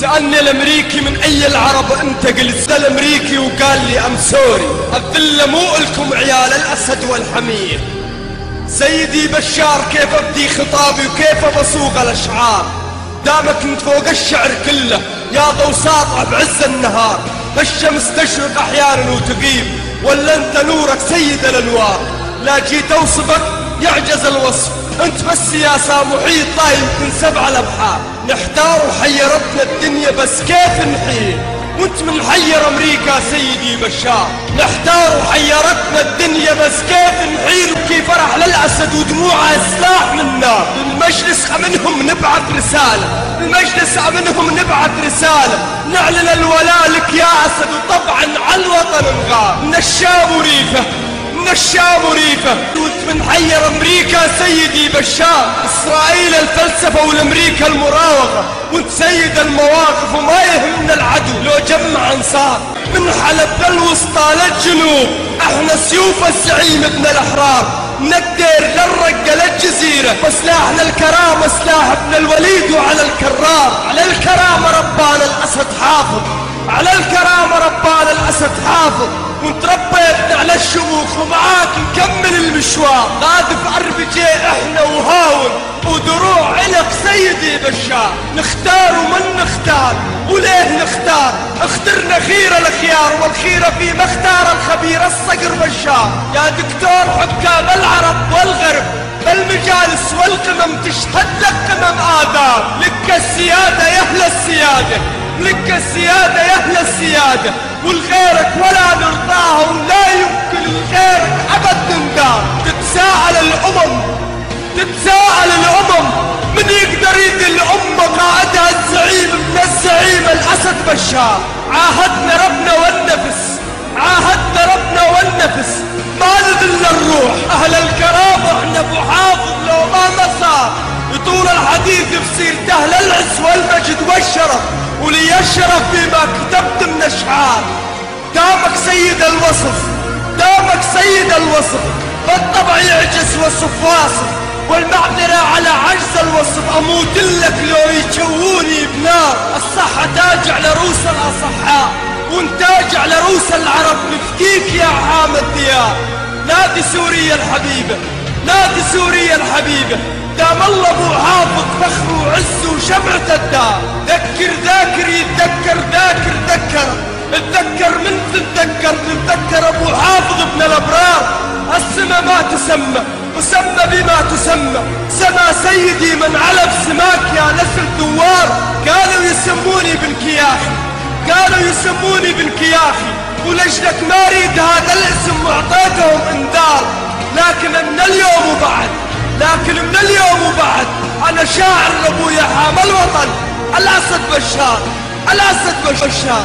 سألني الامريكي من اي العرب انت، قلت الامريكي وقال لي ام سوري. الذلة مو الكم عيال الاسد والحمير. سيدي بشار كيف ابدي خطابي وكيف بسوق الاشعار، دامك انت فوق الشعر كله يا ضو ساطع بعز النهار. الشمس تشرق احيانا وتغيب، ولا انت نورك سيد الانوار. لا جيت اوصفك يعجز الوصف، انت بس يا محيط طايل يمكن 7 الابحار. نحتار وحيرتنا الدنيا بس كيف نحير، وانت من حير امريكا سيدي بشار. نحتار وحيرتنا الدنيا بس كيف نحير، وكيف فرح للاسد ودموعه سلاح من نار. المجلس منهم نبعث رساله، المجلس منهم نبعث رساله، نعلن الولاء لك يا اسد، وطبعا على الوطن نغار. من الشام وريفه، من الشام وريفه، وانت من حير امريكا سيدي بشار. اسرائيل الفلسفه والامريكا المراوغه، وانت سيد المواقف وما يهمنا العدو لو جمع انصار. من حلب للوسطى للجنوب احنا سيوف الزعيم ابن الاحرار. من الدير للرقه للجزيره وسلاحنا الكرامه سلاح ابن الوليد. وعلى الكرار على الكرامه ربانا الاسد حافظ، على الكرامه ربانا الاسد حافظ. وانت ربيتنا على الشموخ ومعاك نكمل المشوار. غادف اربجي احنا وهاون ودروع عنق سيدي بشار. نختار ومن نختار وليه نختار، اخترنا خير الخيار والخيرة في مختار الخبير الصقر بشار. يا دكتور حكام العرب والغرب بالمجالس والقمم تشهد لك قمم آداب. لك السيادة يا أهل السيادة، لك السيادة يا أهل السيادة، والغيرك ولا نرضاها ولا يمكن لغيرك أبد نندار. تتساءل الأمم، تتساءل الأمم، من يقدر يدي الأمة قائدها الزعيم ابن الزعيم الأسد بشار. عاهدنا ربنا والنفس، عاهدنا ربنا والنفس، ما نذل الروح. أهل الكرامة احنا ابو حافظ لو ما مسار. يطول الحديث بسيرته للعز والمجد والشرف، ولي الشرف بما كتبت من أشعار. دامك سيد الوصف، دامك سيد الوصف، بالطبع يعجز وصف واصف، والمعذرة على عجز الوصف. أموت لك لو يجوني بنار. الصحة تاج على رؤوس الأصحاء، وانتاج على رؤوس العرب. نفديك يا عام الديار. نادي سوريا الحبيبة، نادي سوريا الحبيبة، دام الله ابو حافظ فخر وعز وشمعة الدار. ذكر ذاكر يتذكر، ذاكر ذكر، اتذكر من تتذكر. تتذكر ابو حافظ ابن الابرار. السما ما تسمى وسمى بما تسمى، سما سيدي من علف سماك يا نسل دوار. كانوا يسموني بالكياخي، كانوا يسموني بالكياخي، ولجلك ما اريد هذا الاسم واعطيتهم انذار. لكن من اليوم وبعد، لكن من اليوم وبعد انا شاعر لابويا حام الوطن الاسد بشار، الاسد بشار.